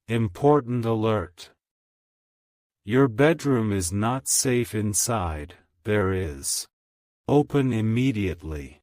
Important alert. Your bedroom is not safe inside, there is. Open immediately.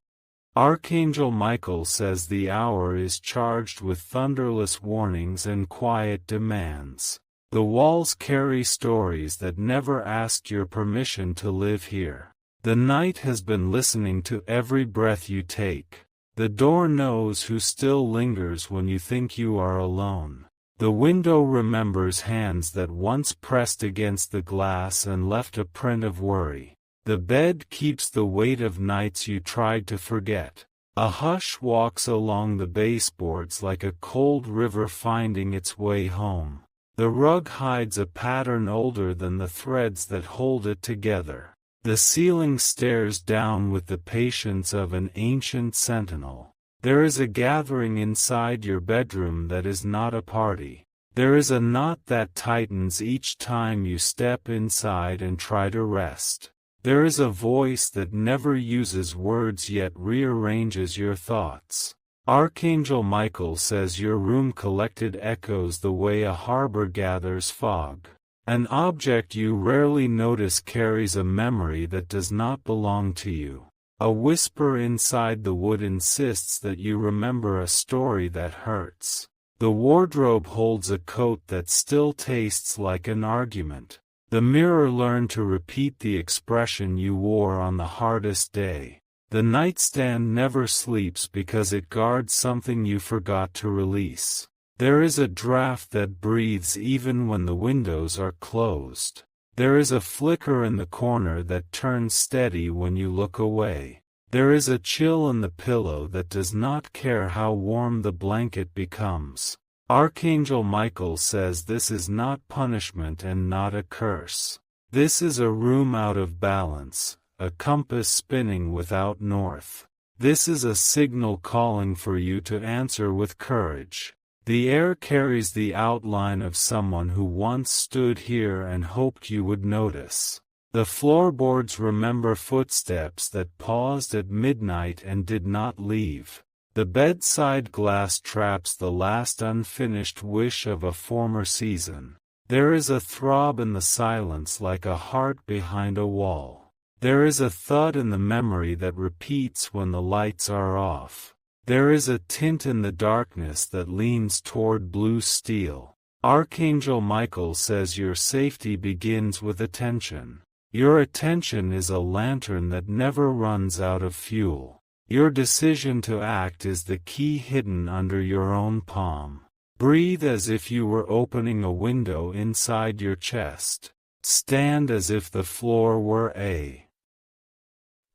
Archangel Michael says the hour is charged with thunderless warnings and quiet demands. The walls carry stories that never asked your permission to live here. The night has been listening to every breath you take. The door knows who still lingers when you think you are alone. The window remembers hands that once pressed against the glass and left a print of worry. The bed keeps the weight of nights you tried to forget. A hush walks along the baseboards like a cold river finding its way home. The rug hides a pattern older than the threads that hold it together. The ceiling stares down with the patience of an ancient sentinel. There is a gathering inside your bedroom that is not a party. There is a knot that tightens each time you step inside and try to rest. There is a voice that never uses words yet rearranges your thoughts. Archangel Michael says your room collected echoes the way a harbor gathers fog. An object you rarely notice carries a memory that does not belong to you. A whisper inside the wood insists that you remember a story that hurts. The wardrobe holds a coat that still tastes like an argument. The mirror learned to repeat the expression you wore on the hardest day. The nightstand never sleeps because it guards something you forgot to release. There is a draft that breathes even when the windows are closed. There is a flicker in the corner that turns steady when you look away. There is a chill in the pillow that does not care how warm the blanket becomes. Archangel Michael says this is not punishment and not a curse. This is a room out of balance, a compass spinning without north. This is a signal calling for you to answer with courage. The air carries the outline of someone who once stood here and hoped you would notice. The floorboards remember footsteps that paused at midnight and did not leave. The bedside glass traps the last unfinished wish of a former season. There is a throb in the silence like a heart behind a wall. There is a thud in the memory that repeats when the lights are off. There is a tint in the darkness that leans toward blue steel. Archangel Michael says your safety begins with attention. Your attention is a lantern that never runs out of fuel. Your decision to act is the key hidden under your own palm. Breathe as if you were opening a window inside your chest. Stand as if the floor were a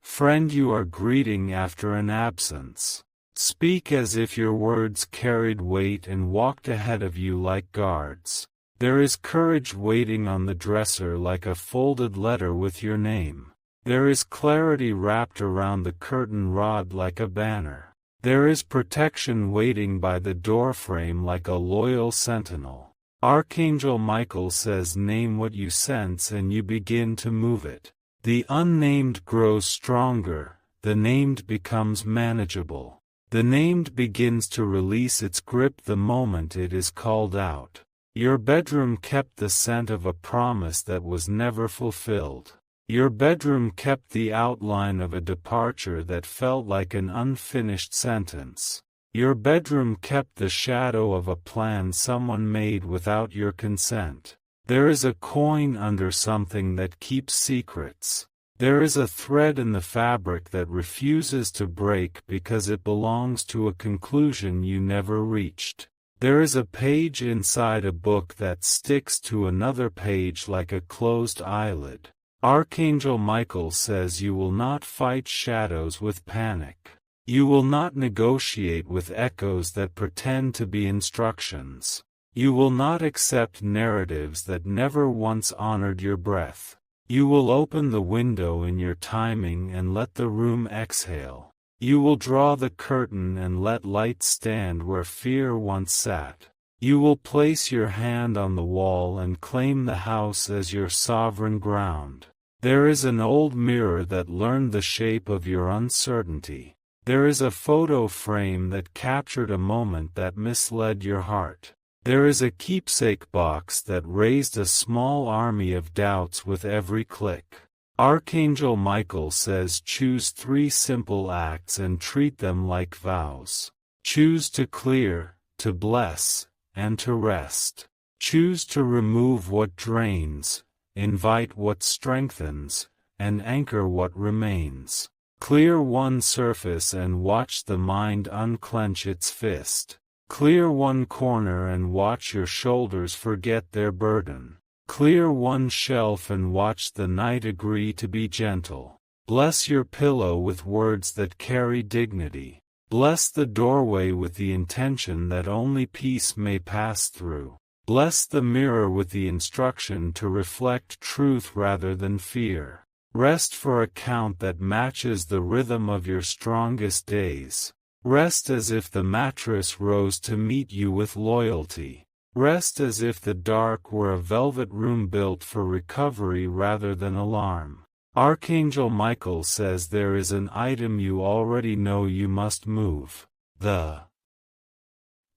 friend you are greeting after an absence. Speak as if your words carried weight and walked ahead of you like guards. There is courage waiting on the dresser like a folded letter with your name. There is clarity wrapped around the curtain rod like a banner. There is protection waiting by the doorframe like a loyal sentinel. Archangel Michael says name what you sense and you begin to move it. The unnamed grows stronger, the named becomes manageable. The named begins to release its grip the moment it is called out. Your bedroom kept the scent of a promise that was never fulfilled. Your bedroom kept the outline of a departure that felt like an unfinished sentence. Your bedroom kept the shadow of a plan someone made without your consent. There is a coin under something that keeps secrets. There is a thread in the fabric that refuses to break because it belongs to a conclusion you never reached. There is a page inside a book that sticks to another page like a closed eyelid. Archangel Michael says you will not fight shadows with panic. You will not negotiate with echoes that pretend to be instructions. You will not accept narratives that never once honored your breath. You will open the window in your timing and let the room exhale. You will draw the curtain and let light stand where fear once sat. You will place your hand on the wall and claim the house as your sovereign ground. There is an old mirror that learned the shape of your uncertainty. There is a photo frame that captured a moment that misled your heart. There is a keepsake box that raised a small army of doubts with every click. Archangel Michael says choose 3 simple acts and treat them like vows. Choose to clear, to bless, and to rest. Choose to remove what drains, invite what strengthens, and anchor what remains. Clear one surface and watch the mind unclench its fist. Clear one corner and watch your shoulders forget their burden. Clear one shelf and watch the night agree to be gentle. Bless your pillow with words that carry dignity. Bless the doorway with the intention that only peace may pass through. Bless the mirror with the instruction to reflect truth rather than fear. Rest for a count that matches the rhythm of your strongest days. Rest as if the mattress rose to meet you with loyalty. Rest as if the dark were a velvet room built for recovery rather than alarm. Archangel Michael says there is an item you already know you must move. The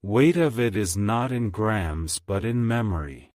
weight of it is not in grams but in memory.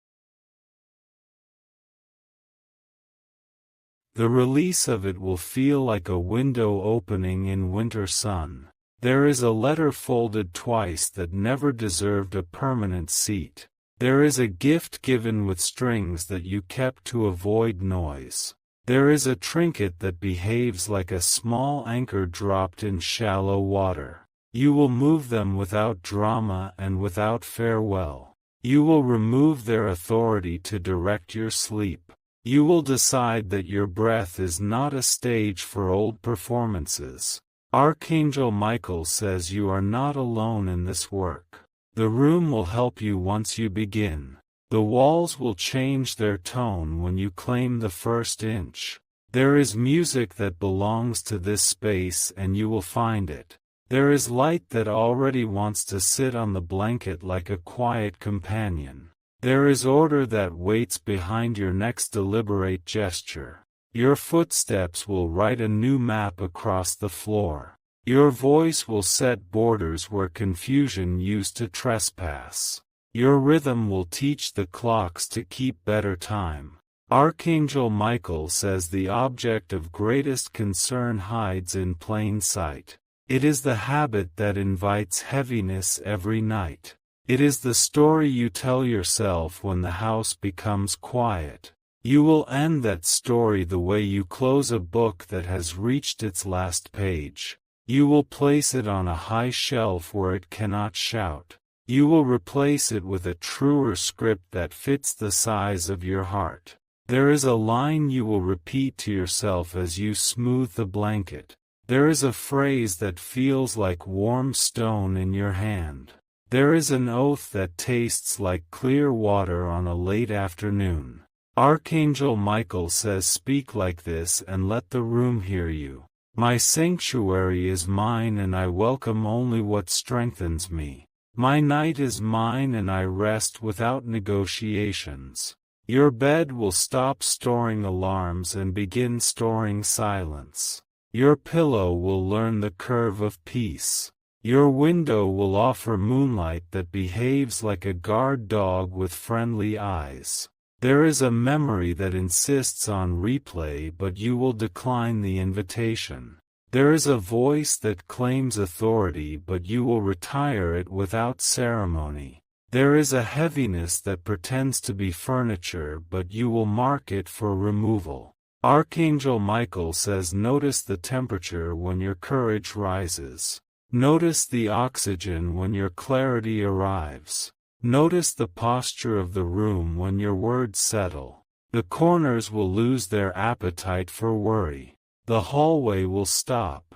The release of it will feel like a window opening in winter sun. There is a letter folded twice that never deserved a permanent seat. There is a gift given with strings that you kept to avoid noise. There is a trinket that behaves like a small anchor dropped in shallow water. You will move them without drama and without farewell. You will remove their authority to direct your sleep. You will decide that your breath is not a stage for old performances. Archangel Michael says you are not alone in this work. The room will help you once you begin. The walls will change their tone when you claim the first inch. There is music that belongs to this space and you will find it. There is light that already wants to sit on the blanket like a quiet companion. There is order that waits behind your next deliberate gesture. Your footsteps will write a new map across the floor. Your voice will set borders where confusion used to trespass. Your rhythm will teach the clocks to keep better time. Archangel Michael says the object of greatest concern hides in plain sight. It is the habit that invites heaviness every night. It is the story you tell yourself when the house becomes quiet. You will end that story the way you close a book that has reached its last page. You will place it on a high shelf where it cannot shout. You will replace it with a truer script that fits the size of your heart. There is a line you will repeat to yourself as you smooth the blanket. There is a phrase that feels like warm stone in your hand. There is an oath that tastes like clear water on a late afternoon. Archangel Michael says speak like this and let the room hear you. My sanctuary is mine and I welcome only what strengthens me. My night is mine and I rest without negotiations. Your bed will stop storing alarms and begin storing silence. Your pillow will learn the curve of peace. Your window will offer moonlight that behaves like a guard dog with friendly eyes. There is a memory that insists on replay but you will decline the invitation. There is a voice that claims authority but you will retire it without ceremony. There is a heaviness that pretends to be furniture but you will mark it for removal. Archangel Michael says notice the temperature when your courage rises. Notice the oxygen when your clarity arrives. Notice the posture of the room when your words settle. The corners will lose their appetite for worry. The hallway will stop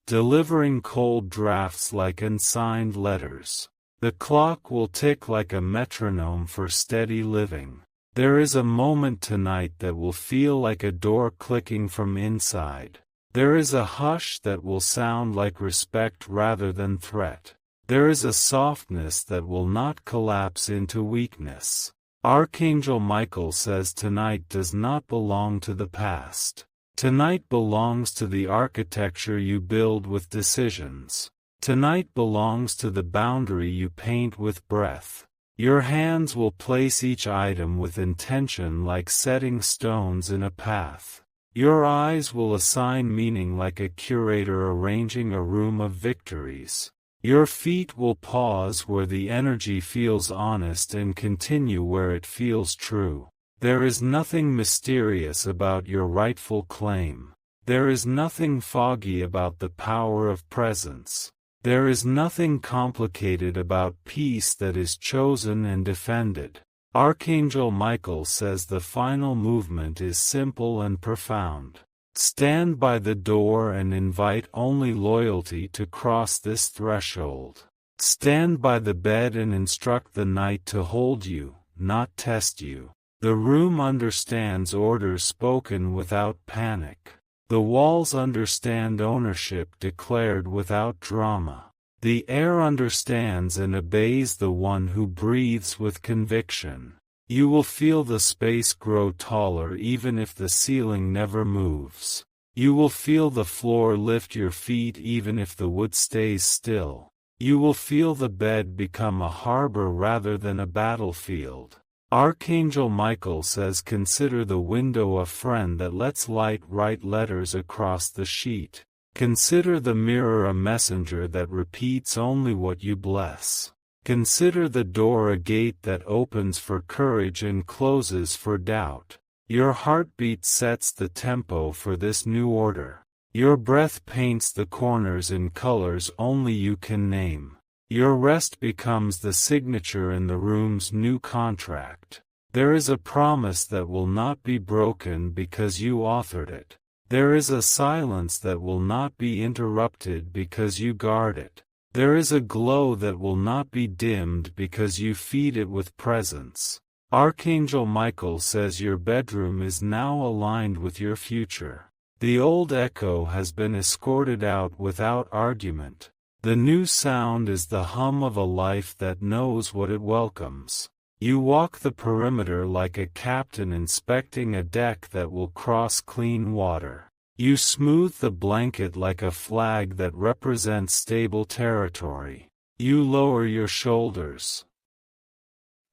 delivering cold drafts like unsigned letters. The clock will tick like a metronome for steady living. There is a moment tonight that will feel like a door clicking from inside. There is a hush that will sound like respect rather than threat. There is a softness that will not collapse into weakness. Archangel Michael says tonight does not belong to the past. Tonight belongs to the architecture you build with decisions. Tonight belongs to the boundary you paint with breath. Your hands will place each item with intention like setting stones in a path. Your eyes will assign meaning like a curator arranging a room of victories. Your feet will pause where the energy feels honest and continue where it feels true. There is nothing mysterious about your rightful claim. There is nothing foggy about the power of presence. There is nothing complicated about peace that is chosen and defended. Archangel Michael says the final movement is simple and profound. Stand by the door and invite only loyalty to cross this threshold. Stand by the bed and instruct the night to hold you, not test you. The room understands orders spoken without panic. The walls understand ownership declared without drama. The air understands and obeys the one who breathes with conviction. You will feel the space grow taller even if the ceiling never moves. You will feel the floor lift your feet even if the wood stays still. You will feel the bed become a harbor rather than a battlefield. Archangel Michael says consider the window a friend that lets light write letters across the sheet. Consider the mirror a messenger that repeats only what you bless. Consider the door a gate that opens for courage and closes for doubt. Your heartbeat sets the tempo for this new order. Your breath paints the corners in colors only you can name. Your rest becomes the signature in the room's new contract. There is a promise that will not be broken because you authored it. There is a silence that will not be interrupted because you guard it. There is a glow that will not be dimmed because you feed it with presence. Archangel Michael says your bedroom is now aligned with your future. The old echo has been escorted out without argument. The new sound is the hum of a life that knows what it welcomes. You walk the perimeter like a captain inspecting a deck that will cross clean water. You smooth the blanket like a flag that represents stable territory. You lower your shoulders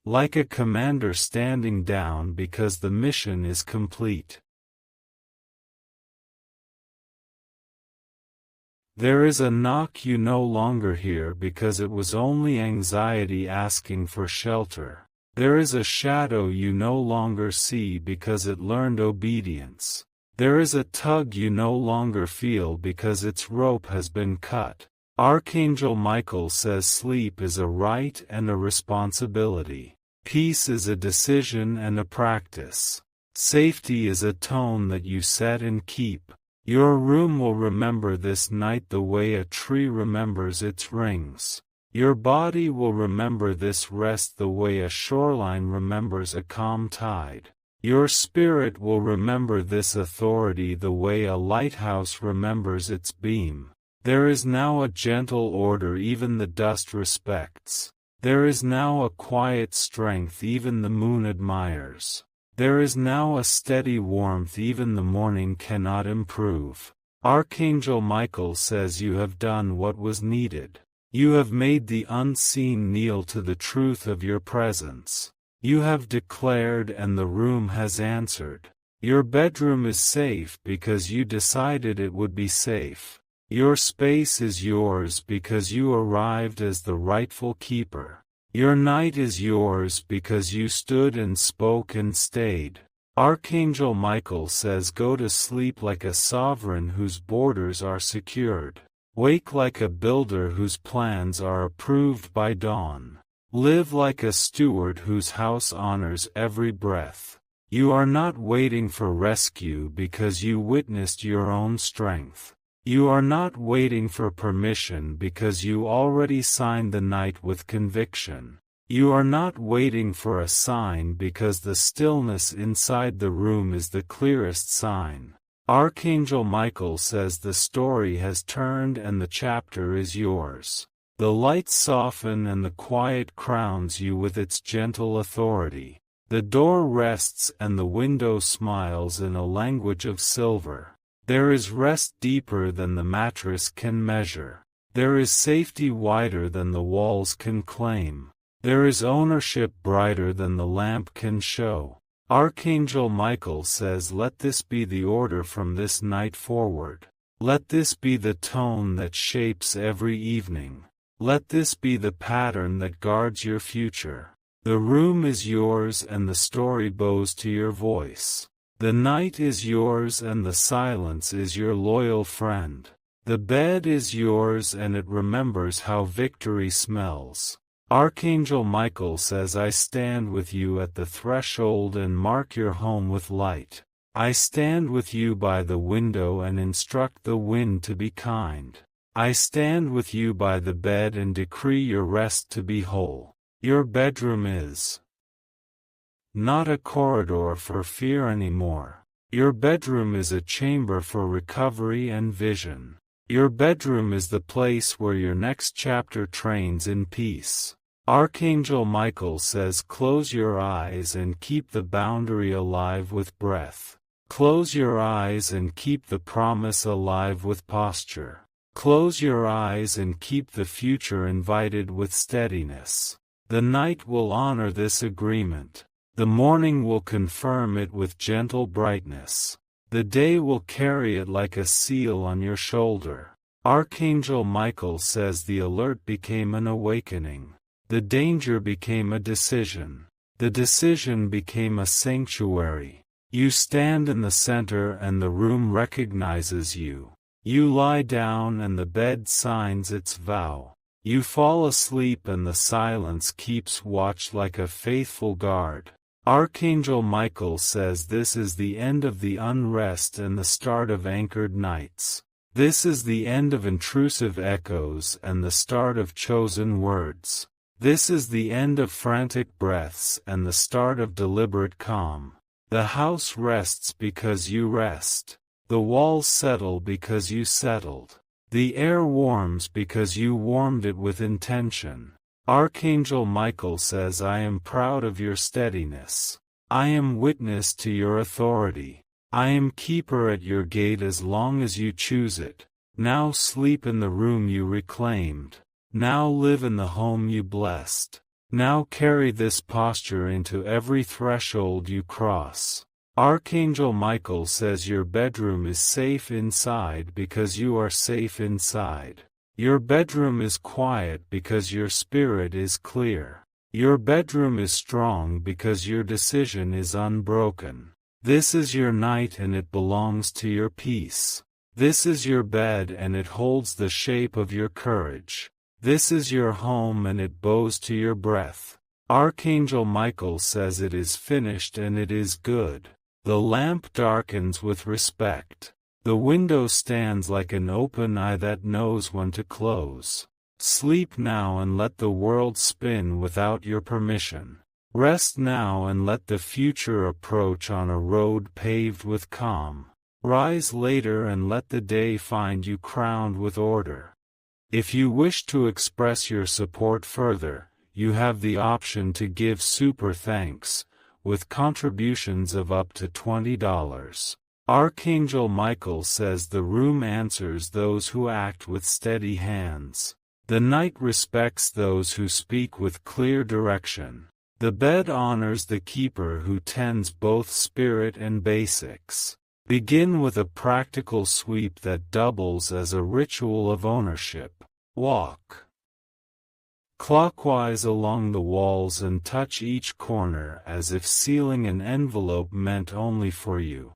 like a commander standing down because the mission is complete. There is a knock you no longer hear because it was only anxiety asking for shelter. There is a shadow you no longer see because it learned obedience. There is a tug you no longer feel because its rope has been cut. Archangel Michael says sleep is a right and a responsibility. Peace is a decision and a practice. Safety is a tone that you set and keep. Your room will remember this night the way a tree remembers its rings. Your body will remember this rest the way a shoreline remembers a calm tide. Your spirit will remember this authority the way a lighthouse remembers its beam. There is now a gentle order even the dust respects. There is now a quiet strength even the moon admires. There is now a steady warmth even the morning cannot improve. Archangel Michael says you have done what was needed. You have made the unseen kneel to the truth of your presence. You have declared and the room has answered. Your bedroom is safe because you decided it would be safe. Your space is yours because you arrived as the rightful keeper. Your night is yours because you stood and spoke and stayed. Archangel Michael says go to sleep like a sovereign whose borders are secured. Wake like a builder whose plans are approved by dawn. Live like a steward whose house honors every breath. You are not waiting for rescue because you witnessed your own strength. You are not waiting for permission because you already signed the night with conviction. You are not waiting for a sign because the stillness inside the room is the clearest sign. Archangel Michael says the story has turned and the chapter is yours. The lights soften and the quiet crowns you with its gentle authority. The door rests and the window smiles in a language of silver. There is rest deeper than the mattress can measure. There is safety wider than the walls can claim. There is ownership brighter than the lamp can show. Archangel Michael says, let this be the order from this night forward. Let this be the tone that shapes every evening. Let this be the pattern that guards your future. The room is yours and the story bows to your voice. The night is yours and the silence is your loyal friend. The bed is yours and it remembers how victory smells. Archangel Michael says, I stand with you at the threshold and mark your home with light. I stand with you by the window and instruct the wind to be kind. I stand with you by the bed and decree your rest to be whole. Your bedroom is not a corridor for fear anymore. Your bedroom is a chamber for recovery and vision. Your bedroom is the place where your next chapter trains in peace. Archangel Michael says, close your eyes and keep the boundary alive with breath. Close your eyes and keep the promise alive with posture. Close your eyes and keep the future invited with steadiness. The night will honor this agreement. The morning will confirm it with gentle brightness. The day will carry it like a seal on your shoulder. Archangel Michael says, the alert became an awakening. The danger became a decision. The decision became a sanctuary. You stand in the center and the room recognizes you. You lie down and the bed signs its vow. You fall asleep and the silence keeps watch like a faithful guard. Archangel Michael says, this is the end of the unrest and the start of anchored nights. This is the end of intrusive echoes and the start of chosen words. This is the end of frantic breaths and the start of deliberate calm. The house rests because you rest. The walls settle because you settled. The air warms because you warmed it with intention. Archangel Michael says, I am proud of your steadiness. I am witness to your authority. I am keeper at your gate as long as you choose it. Now sleep in the room you reclaimed. Now live in the home you blessed. Now carry this posture into every threshold you cross. Archangel Michael says, your bedroom is safe inside because you are safe inside. Your bedroom is quiet because your spirit is clear. Your bedroom is strong because your decision is unbroken. This is your night and it belongs to your peace. This is your bed and it holds the shape of your courage. This is your home and it bows to your breath. Archangel Michael says, it is finished and it is good. The lamp darkens with respect. The window stands like an open eye that knows when to close. Sleep now and let the world spin without your permission. Rest now and let the future approach on a road paved with calm. Rise later and let the day find you crowned with order. If you wish to express your support further, you have the option to give super thanks, with contributions of up to $20. Archangel Michael says, the room answers those who act with steady hands. The night respects those who speak with clear direction. The bed honors the keeper who tends both spirit and basics. Begin with a practical sweep that doubles as a ritual of ownership. Walk clockwise along the walls and touch each corner as if sealing an envelope meant only for you.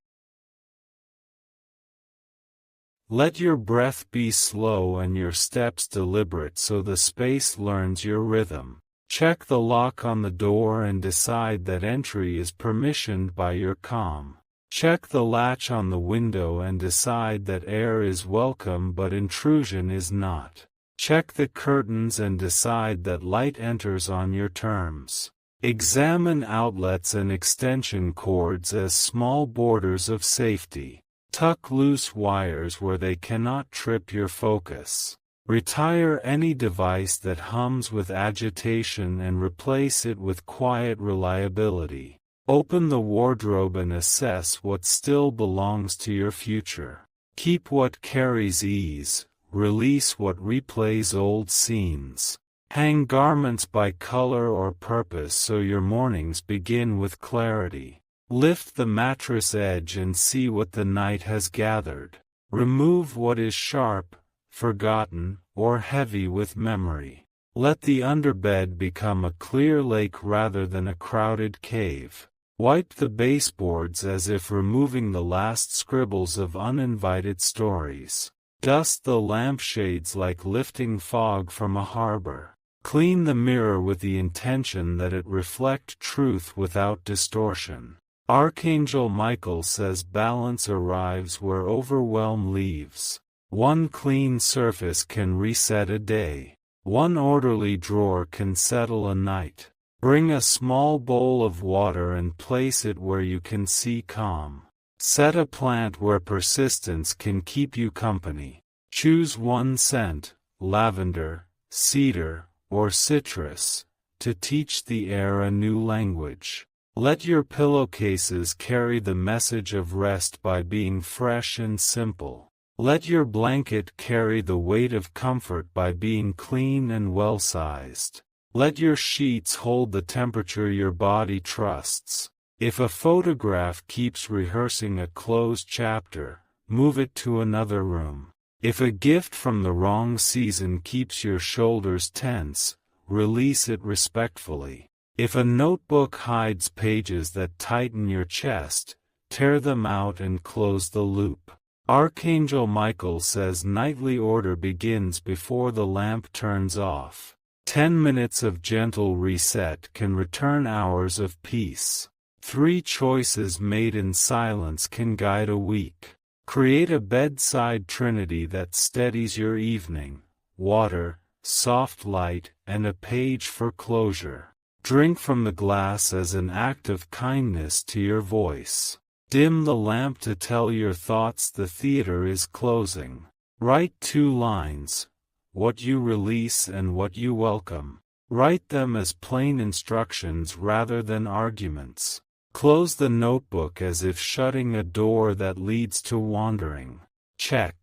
Let your breath be slow and your steps deliberate so the space learns your rhythm. Check the lock on the door and decide that entry is permissioned by your calm. Check the latch on the window and decide that air is welcome but intrusion is not. Check the curtains and decide that light enters on your terms. Examine outlets and extension cords as small borders of safety. Tuck loose wires where they cannot trip your focus. Retire any device that hums with agitation and replace it with quiet reliability. Open the wardrobe and assess what still belongs to your future. Keep what carries ease, release what replays old scenes. Hang garments by color or purpose so your mornings begin with clarity. Lift the mattress edge and see what the night has gathered. Remove what is sharp, forgotten, or heavy with memory. Let the underbed become a clear lake rather than a crowded cave. Wipe the baseboards as if removing the last scribbles of uninvited stories. Dust the lampshades like lifting fog from a harbor. Clean the mirror with the intention that it reflect truth without distortion. Archangel Michael says balance arrives where overwhelm leaves. One clean surface can reset a day. One orderly drawer can settle a night. Bring a small bowl of water and place it where you can see calm. Set a plant where persistence can keep you company. Choose one scent, lavender, cedar, or citrus, to teach the air a new language. Let your pillowcases carry the message of rest by being fresh and simple. Let your blanket carry the weight of comfort by being clean and well-sized. Let your sheets hold the temperature your body trusts. If a photograph keeps rehearsing a closed chapter, move it to another room. If a gift from the wrong season keeps your shoulders tense, release it respectfully. If a notebook hides pages that tighten your chest, tear them out and close the loop. Archangel Michael says nightly order begins before the lamp turns off. 10 minutes of gentle reset can return hours of peace. 3 choices made in silence can guide a week. Create a bedside trinity that steadies your evening: water, soft light, and a page for closure. Drink from the glass as an act of kindness to your voice. Dim the lamp to tell your thoughts the theater is closing. Write 2 lines, what you release and what you welcome. Write them as plain instructions rather than arguments. Close the notebook as if shutting a door that leads to wandering. Check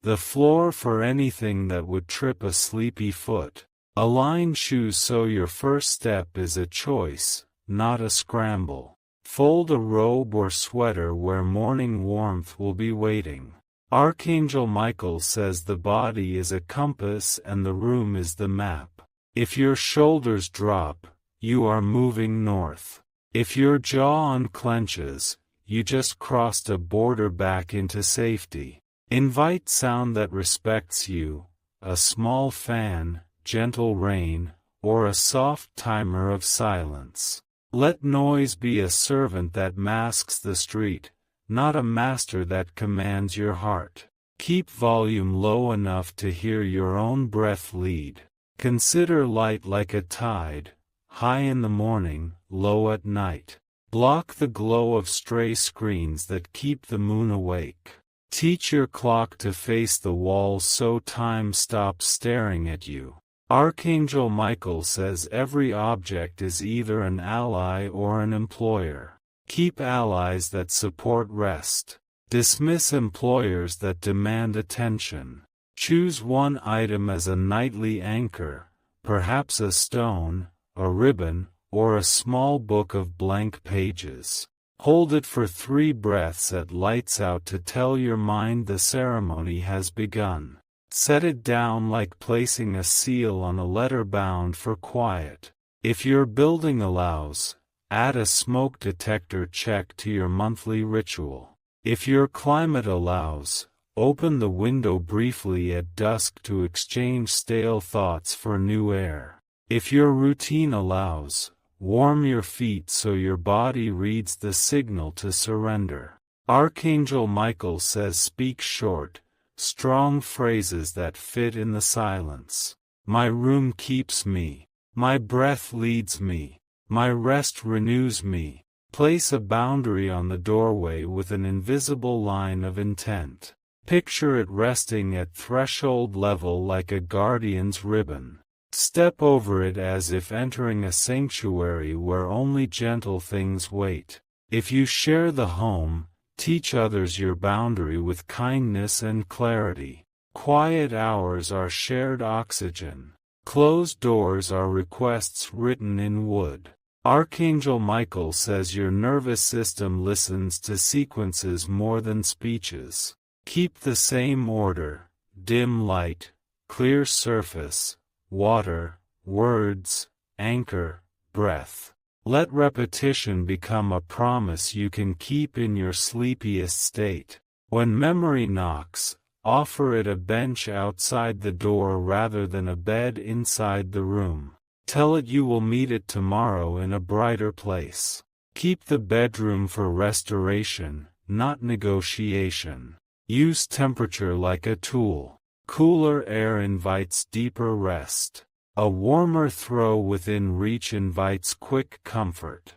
the floor for anything that would trip a sleepy foot. Align shoes so your first step is a choice, not a scramble. Fold a robe or sweater where morning warmth will be waiting. Archangel Michael says the body is a compass and the room is the map. If your shoulders drop, you are moving north. If your jaw unclenches, you just crossed a border back into safety. Invite sound that respects you, a small fan, gentle rain, or a soft timer of silence. Let noise be a servant that masks the street, not a master that commands your heart. Keep volume low enough to hear your own breath lead. Consider light like a tide, high in the morning, low at night. Block the glow of stray screens that keep the moon awake. Teach your clock to face the wall so time stops staring at you. Archangel Michael says every object is either an ally or an employer. Keep allies that support rest. Dismiss employers that demand attention. Choose one item as a nightly anchor, perhaps a stone, a ribbon, or a small book of blank pages. Hold it for 3 breaths at lights out to tell your mind the ceremony has begun. Set it down like placing a seal on a letter bound for quiet. If your building allows, add a smoke detector check to your monthly ritual. If your climate allows, open the window briefly at dusk to exchange stale thoughts for new air. If your routine allows, warm your feet so your body reads the signal to surrender. Archangel Michael says speak short, strong phrases that fit in the silence. My room keeps me. My breath leads me. My rest renews me. Place a boundary on the doorway with an invisible line of intent. Picture it resting at threshold level like a guardian's ribbon. Step over it as if entering a sanctuary where only gentle things wait. If you share the home, Teach others your boundary with kindness and clarity. Quiet hours are shared oxygen. Closed doors are requests written in wood. Archangel Michael says your nervous system listens to sequences more than speeches. Keep the same order: dim light, clear surface, water, words, anchor, breath. Let repetition become a promise you can keep in your sleepiest state. When memory knocks, offer it a bench outside the door rather than a bed inside the room. Tell it you will meet it tomorrow in a brighter place. Keep the bedroom for restoration, not negotiation. Use temperature like a tool. Cooler air invites deeper rest. A warmer throw within reach invites quick comfort.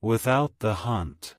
Without the hunt.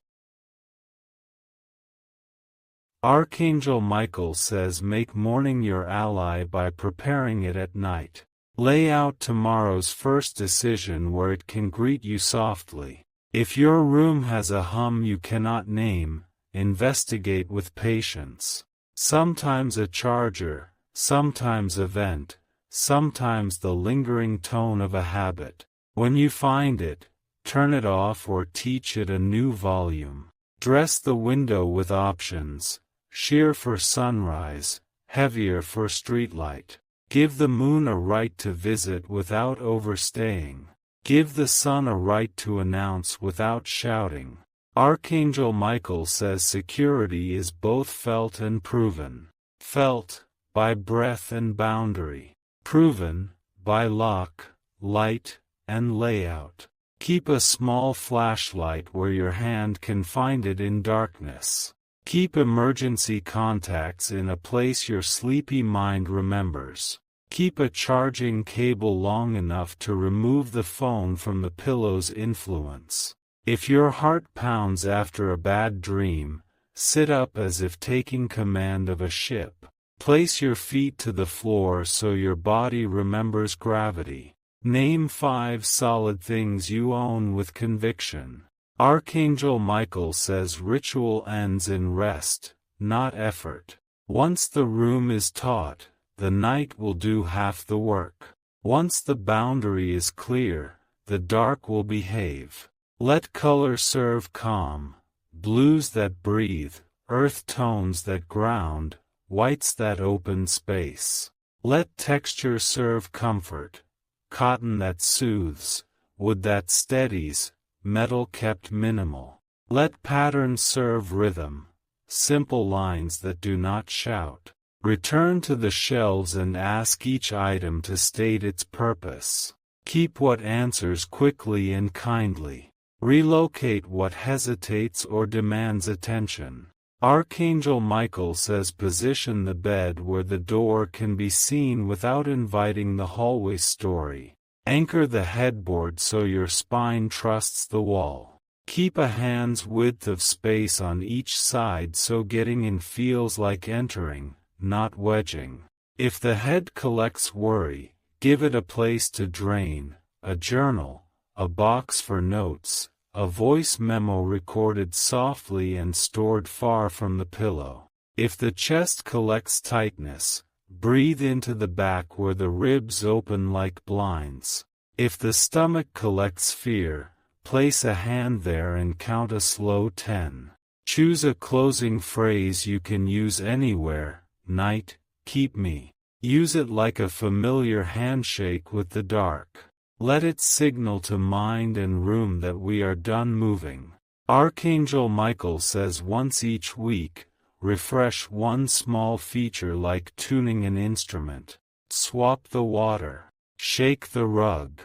Archangel Michael says make morning your ally by preparing it at night. Lay out tomorrow's first decision where it can greet you softly. If your room has a hum you cannot name, investigate with patience. Sometimes a charger, sometimes a vent, sometimes the lingering tone of a habit. When you find it, turn it off or teach it a new volume. Dress the window with options: sheer for sunrise, heavier for streetlight. Give the moon a right to visit without overstaying. Give the sun a right to announce without shouting. Archangel Michael says security is both felt and proven. Felt, by breath and boundary. Proven, by lock, light, and layout. Keep a small flashlight where your hand can find it in darkness. Keep emergency contacts in a place your sleepy mind remembers. Keep a charging cable long enough to remove the phone from the pillow's influence. If your heart pounds after a bad dream, sit up as if taking command of a ship. Place your feet to the floor so your body remembers gravity. Name 5 solid things you own with conviction. Archangel Michael says ritual ends in rest, not effort. Once the room is taut, the night will do half the work. Once the boundary is clear, the dark will behave. Let color serve calm, blues that breathe, earth tones that ground, whites that open space. Let texture serve comfort, cotton that soothes, wood that steadies, metal kept minimal. Let patterns serve rhythm, simple lines that do not shout. Return to the shelves and ask each item to state its purpose. Keep what answers quickly and kindly. Relocate what hesitates or demands attention. Archangel Michael says position the bed where the door can be seen without inviting the hallway story. Anchor the headboard so your spine trusts the wall. Keep a hand's width of space on each side so getting in feels like entering, not wedging. If the head collects worry, give it a place to drain: a journal, a box for notes, a voice memo recorded softly and stored far from the pillow. If the chest collects tightness, breathe into the back where the ribs open like blinds. If the stomach collects fear, place a hand there and count a slow 10. Choose a closing phrase you can use anywhere: night, keep me. Use it like a familiar handshake with the dark. Let it signal to mind and room that we are done moving. Archangel Michael says once each week, refresh one small feature like tuning an instrument. Swap the water. Shake the rug.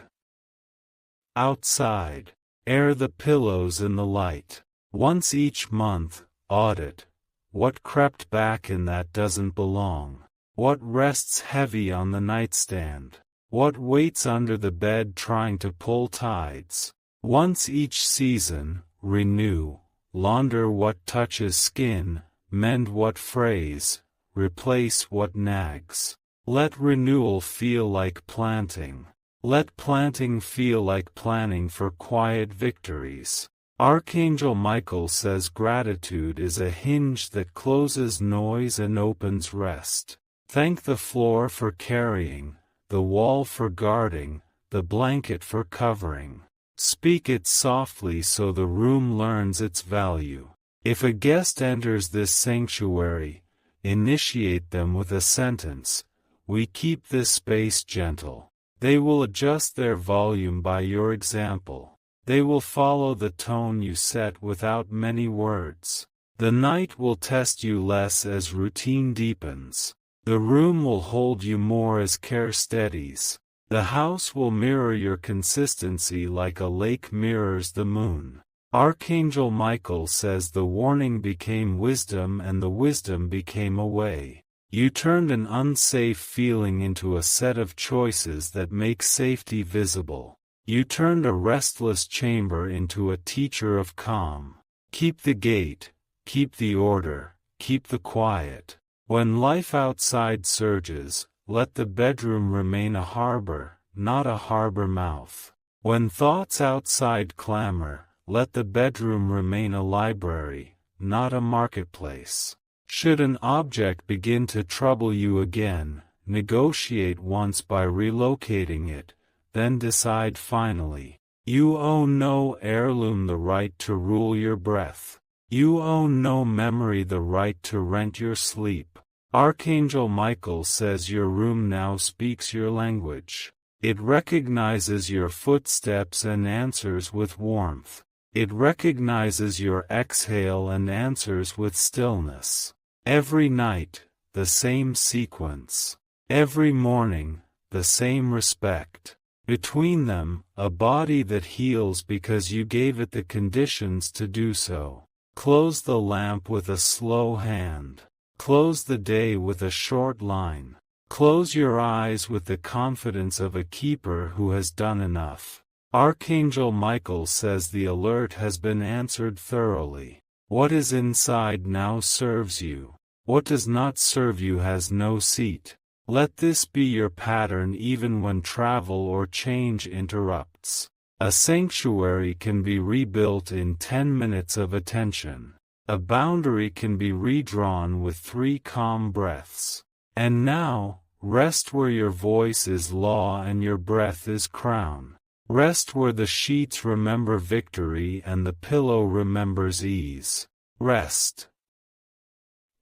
Outside. Air the pillows in the light. Once each month, audit. What crept back in that doesn't belong? What rests heavy on the nightstand? What waits under the bed trying to pull tides? Once each season, renew. Launder what touches skin, mend what frays, replace what nags. Let renewal feel like planting. Let planting feel like planning for quiet victories. Archangel Michael says gratitude is a hinge that closes noise and opens rest. Thank the floor for carrying, the wall for guarding, the blanket for covering. Speak it softly so the room learns its value. If a guest enters this sanctuary, initiate them with a sentence, "We keep this space gentle." They will adjust their volume by your example. They will follow the tone you set without many words. The night will test you less as routine deepens. The room will hold you more as care steadies. The house will mirror your consistency like a lake mirrors the moon. Archangel Michael says the warning became wisdom and the wisdom became a way. You turned an unsafe feeling into a set of choices that make safety visible. You turned a restless chamber into a teacher of calm. Keep the gate, keep the order, keep the quiet. When life outside surges, let the bedroom remain a harbor, not a harbor mouth. When thoughts outside clamor, let the bedroom remain a library, not a marketplace. Should an object begin to trouble you again, negotiate once by relocating it, then decide finally. You own no heirloom the right to rule your breath. You own no memory the right to rent your sleep. Archangel Michael says your room now speaks your language. It recognizes your footsteps and answers with warmth. It recognizes your exhale and answers with stillness. Every night, the same sequence. Every morning, the same respect. Between them, a body that heals because you gave it the conditions to do so. Close the lamp with a slow hand. Close the day with a short line. Close your eyes with the confidence of a keeper who has done enough. Archangel Michael says the alert has been answered thoroughly. What is inside now serves you. What does not serve you has no seat. Let this be your pattern even when travel or change interrupts. A sanctuary can be rebuilt in 10 minutes of attention. A boundary can be redrawn with 3 calm breaths. And now, rest where your voice is law and your breath is crown. Rest where the sheets remember victory and the pillow remembers ease. Rest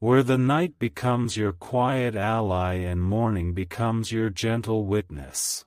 where the night becomes your quiet ally and morning becomes your gentle witness.